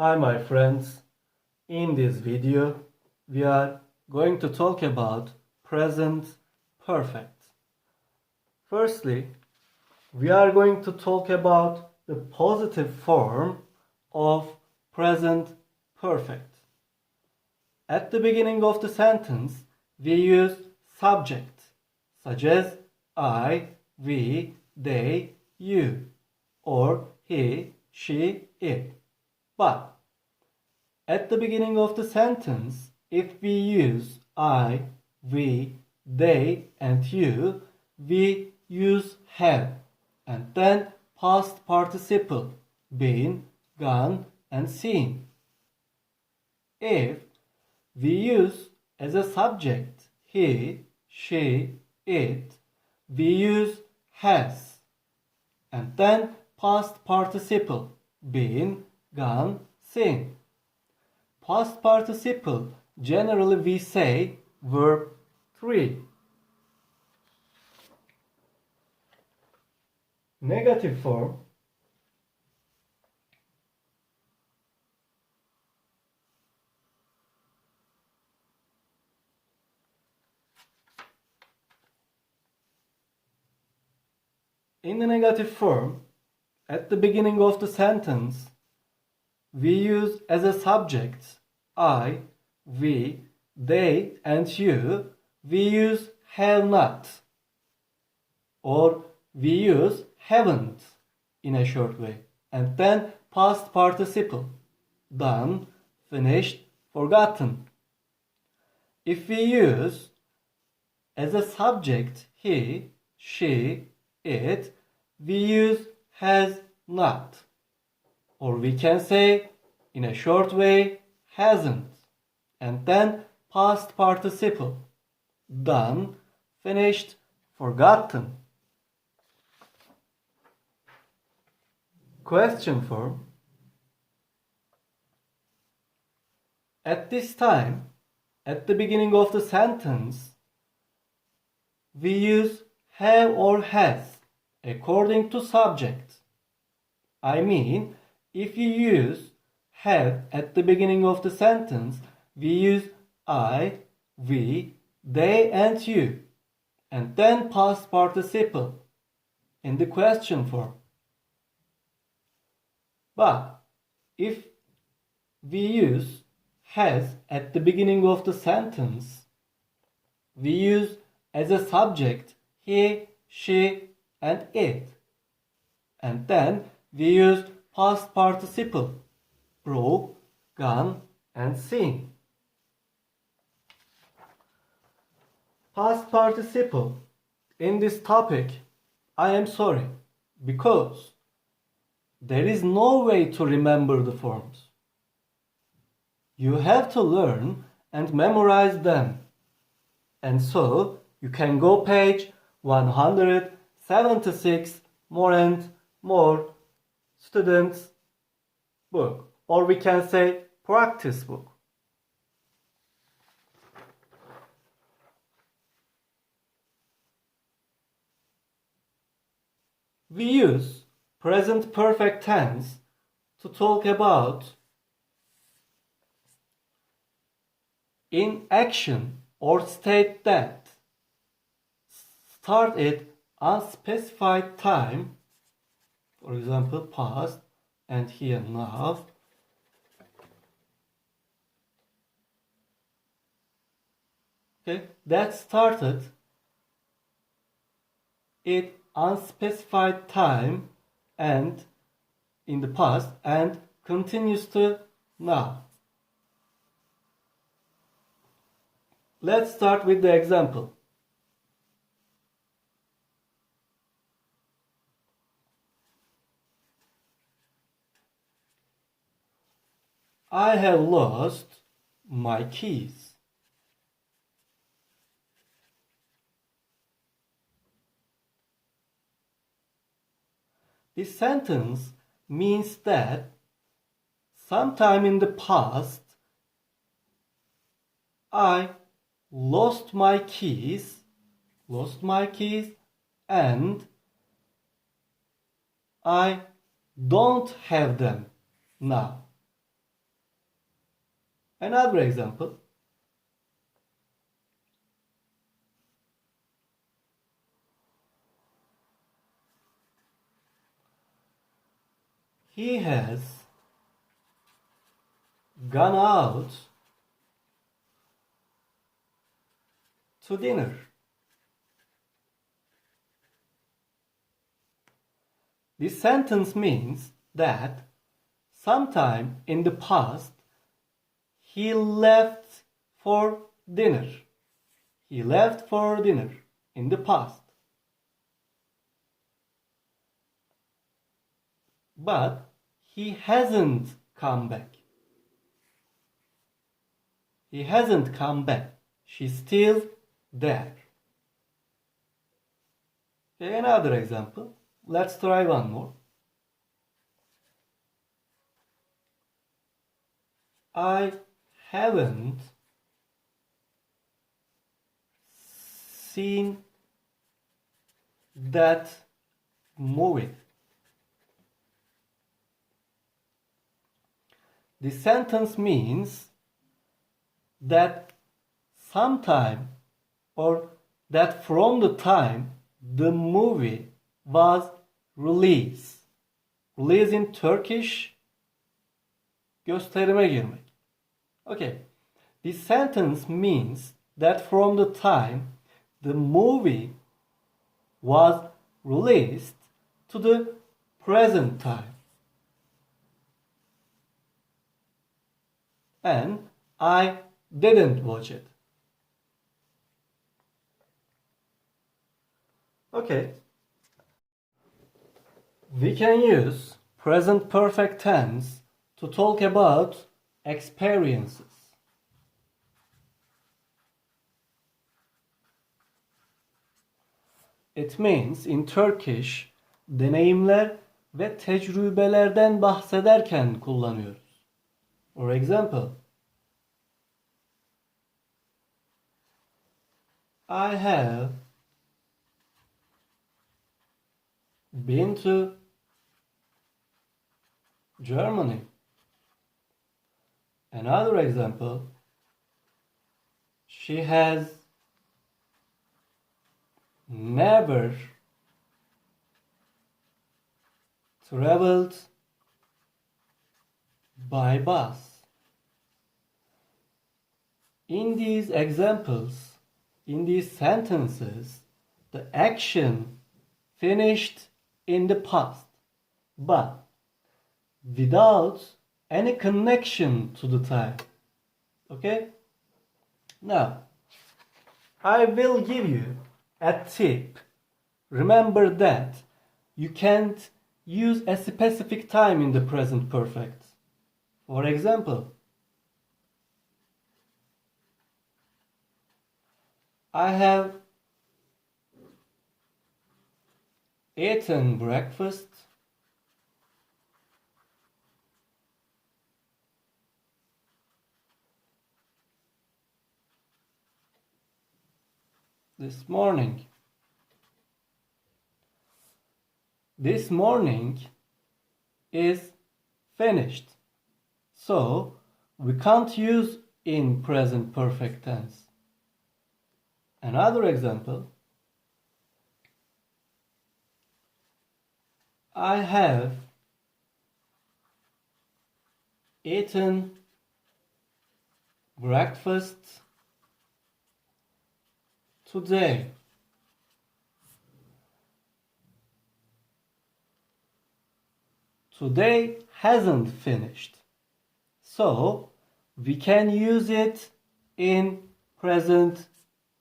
Hi my friends, in this video we are going to talk about present perfect. Firstly, we are going to talk about the positive form of present perfect. At the beginning of the sentence, we use subject such as I, we, they, you, or he, she, it. But at the beginning of the sentence, if we use I, we, they, and you, we use have, and then past participle, been, gone, and seen. If we use as a subject he, she, it, we use has, and then past participle, been, gone, seen. Past participle, generally we say verb 3. Negative form. In the negative form, at the beginning of the sentence, we use as a subject I, we, they, and you. We use have not, or we use haven't in a short way, and then past participle, done, finished, forgotten. If we use as a subject he, she, it, we use has not, or we can say in a short way hasn't, and then past participle, done, finished, forgotten. Question form. At this time, at the beginning of the sentence, we use have or has according to subject. I mean, if you use have at the beginning of the sentence, we use I, we, they, and you, and then past participle in the question form. But if we use has at the beginning of the sentence, we use as a subject he, she, and it, and then we use past participle, broke, gone, and seen. Past participle. In this topic, I am sorry, because there is no way to remember the forms. You have to learn and memorize them. And so, you can go page 176 more and more students book, or we can say practice book. We use present perfect tense to talk about in action or state that start at unspecified time, for example past, and here now, okay, that started at unspecified time and in the past and continues to now. Let's start with the example. I have lost my keys. This sentence means that sometime in the past I lost my keys, and I don't have them now. Another example. He has gone out to dinner. This sentence means that sometime in the past he left for dinner. He left for dinner in the past. But he hasn't come back. He hasn't come back. She's still there. Okay, another example. Let's try one more. I haven't seen that movie. The sentence means that sometime or that from the time the movie was released. Release in Turkish, gösterime girmek. Okay. This sentence means that from the time the movie was released to the present time. And I didn't watch it. Okay. We can use present perfect tense to talk about experiences. It means in Turkish deneyimler ve tecrübelerden bahsederken kullanıyoruz. For example, I have been to Germany. Another example, she has never traveled by bus. In these examples, in these sentences, the action finished in the past, but without any connection to the time. Okay? Now, I will give you a tip. Remember that you can't use a specific time in the present perfect. For example, I have eaten breakfast this morning. This morning is finished. So we can't use in present perfect tense. Another example, I have eaten breakfast today. Today hasn't finished. So we can use it in present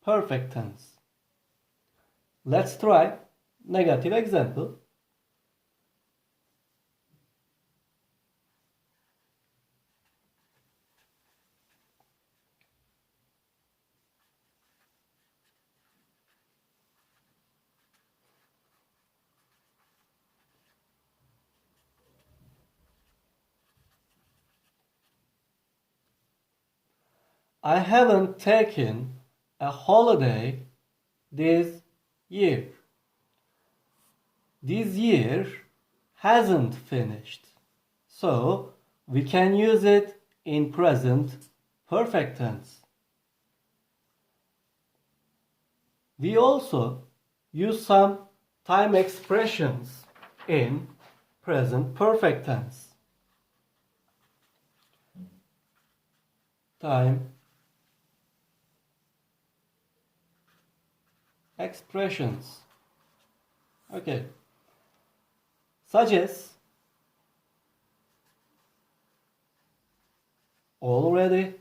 perfect tense. Let's try negative example. I haven't taken a holiday this year. This year hasn't finished. So we can use it in present perfect tense. We also use some time expressions in present perfect tense. Time expressions. Okay. Such as already,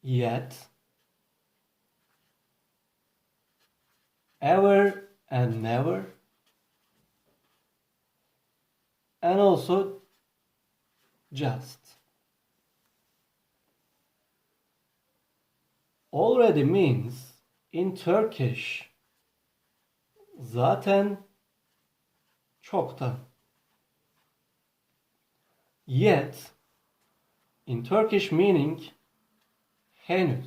yet, ever and never, and also just. Already means in Turkish zaten, çoktan. Yet in Turkish meaning henüz.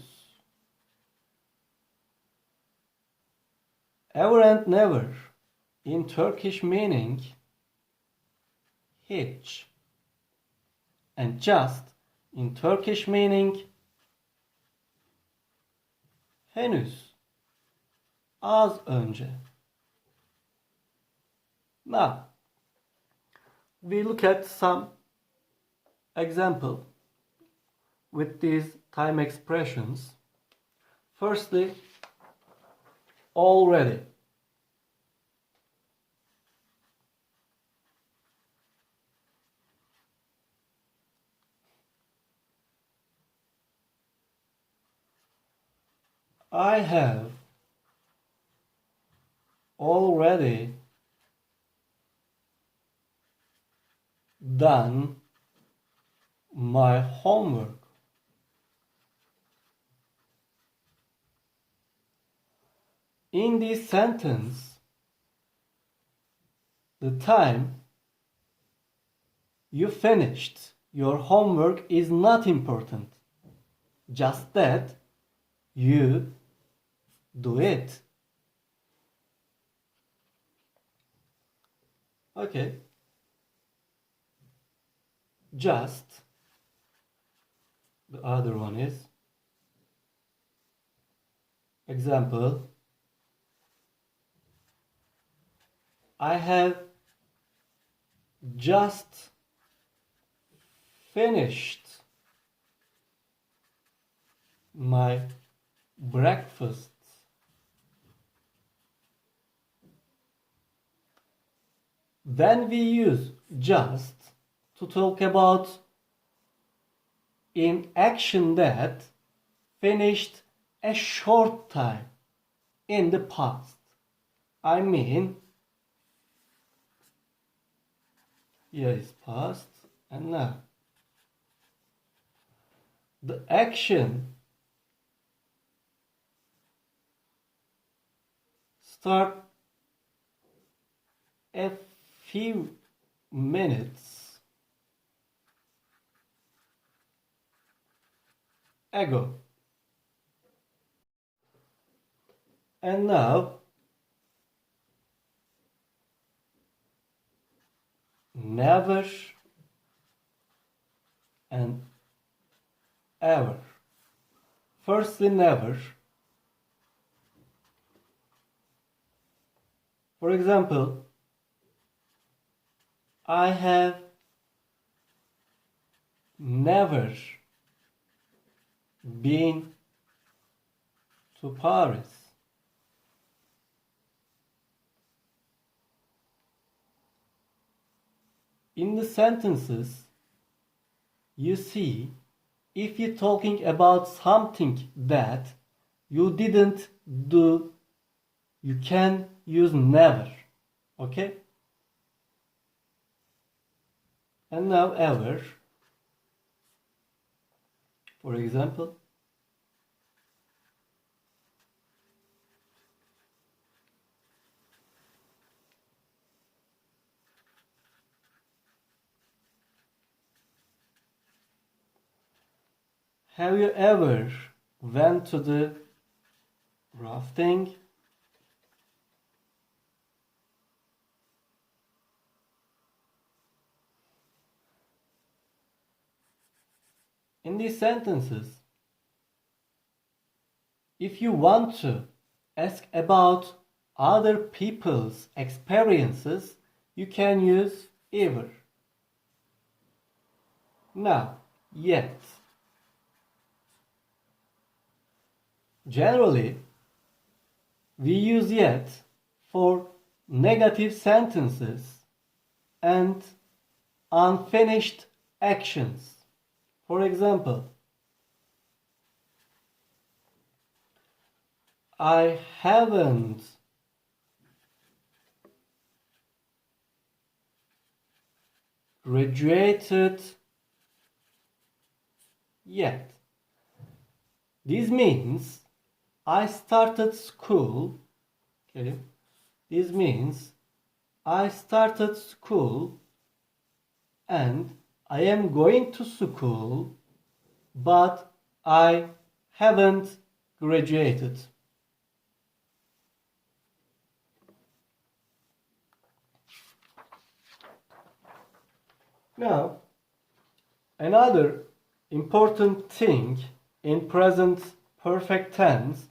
Ever and never in Turkish meaning hiç. And just in Turkish meaning henüz. Az önce. Now, we look at some example with these time expressions. Firstly, already. I have already done my homework. In this sentence, the time you finished your homework is not important. Just that you do it. Okay. Just. The other one is example. I have just finished my breakfast. Then we use just to talk about in action that finished a short time in the past. I mean, here is past and now. The action start a few minutes ago. And now never and ever. Firstly, never. For example, I have never been to Paris. In the sentences, you see, if you're talking about something that you didn't do, you can use never. Okay? And now ever. For example, have you ever went to the rafting? In these sentences, if you want to ask about other people's experiences, you can use either. Now, yet. Generally, we use yet for negative sentences and unfinished actions. For example, I haven't graduated yet. This means I started school. Okay. This means I started school and I am going to school, but I haven't graduated. Now, another important thing in present perfect tense,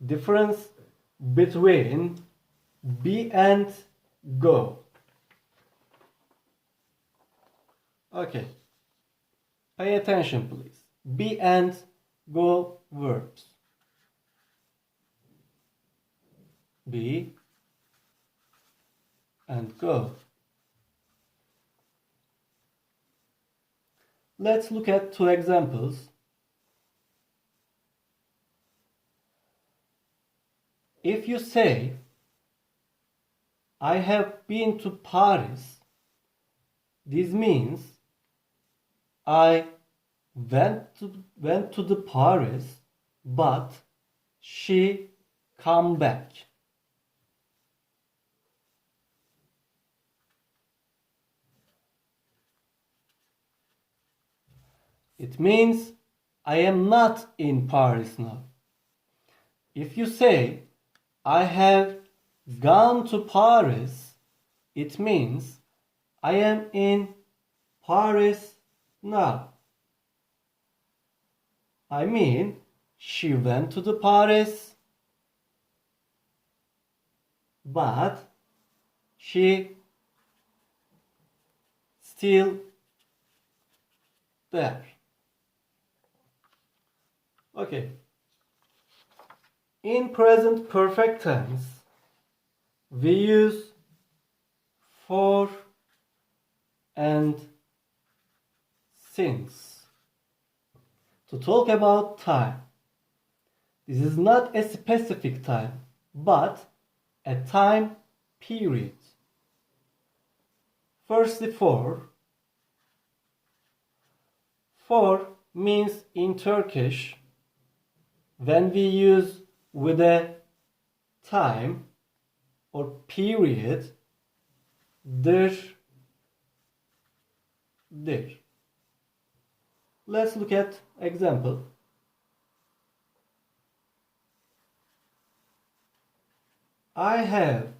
difference between be and go. Okay, pay attention please. Be and go verbs. Be and go. Let's look at two examples. If you say, I have been to Paris, this means I went to the Paris, but she come back. It means I am not in Paris now. If you say, I have gone to Paris, it means I am in Paris now. I mean, she went to the Paris, but she still there. Okay. In present perfect tense, we use for and since to talk about time. This is not a specific time, but a time period. Firstly, for. For means in Turkish, when we use with a time or period, dir. Let's look at example. I have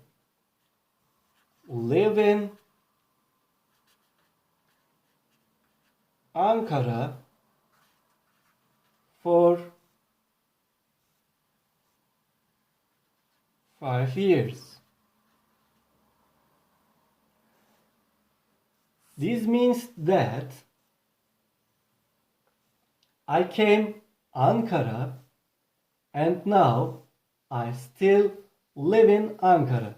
lived in Ankara for 5 years. This means that I came Ankara and now I still live in Ankara.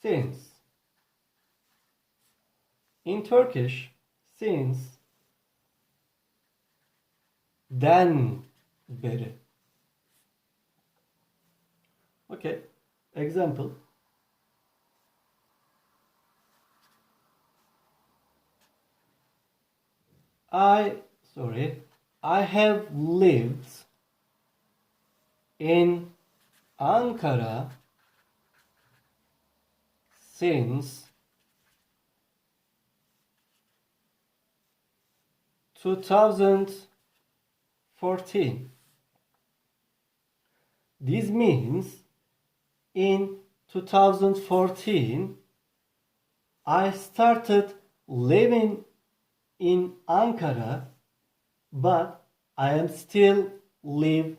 Since. In Turkish, since den beri. Okay, example. I have lived in Ankara since 2014. This means in 2014 I started living in Ankara, but I am still live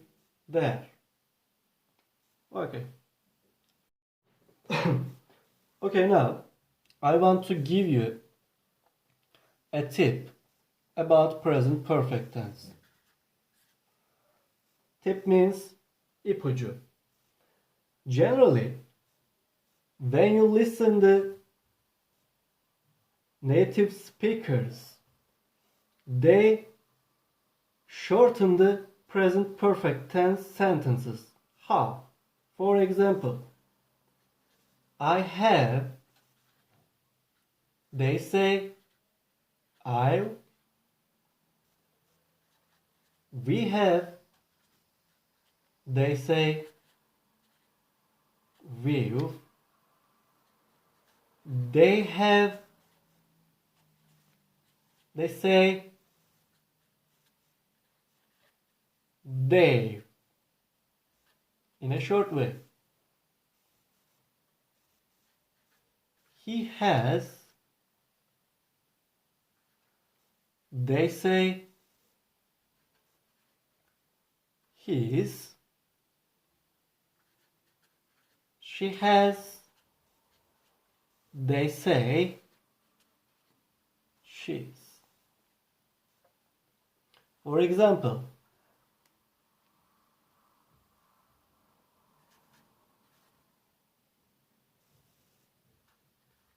there. Okay. Okay, now I want to give you a tip about present perfect tense. Tip means ipucu. Generally, when you listen to native speakers, they shorten the present perfect tense sentences. How? For example, I have, they say I've, we have, they say we've, they have, they say they, in a short way. He has, they say his, she has, they say she's. For example,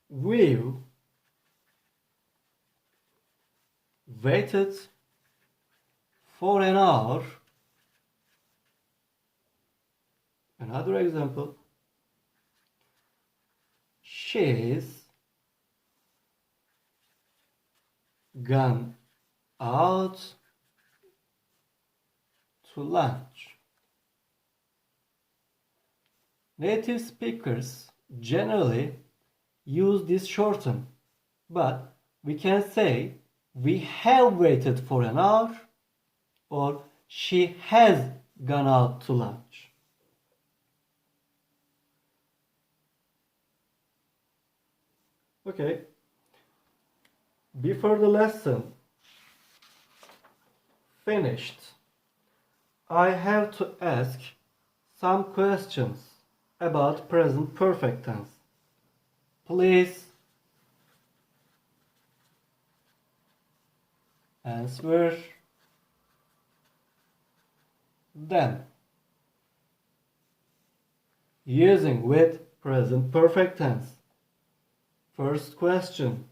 we've waited for an hour. Another example, she's gone out to lunch. Native speakers generally use this shorten, but we can say we have waited for an hour or she has gone out to lunch. Okay. Before the lesson finished, I have to ask some questions about present perfect tense. Please answer them using with present perfect tense. First question.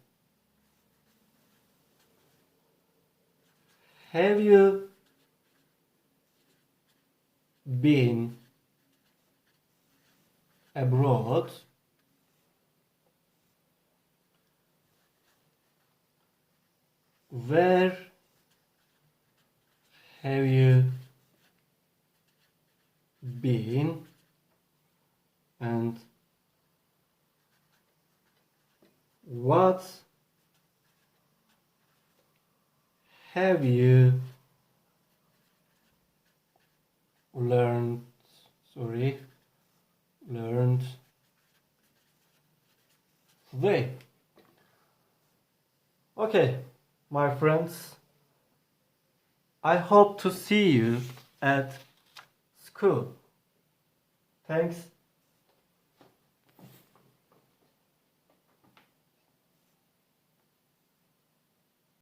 Have you been abroad? Where have you been? And what have you learned today? Okay, my friends, I hope to see you at school. Thanks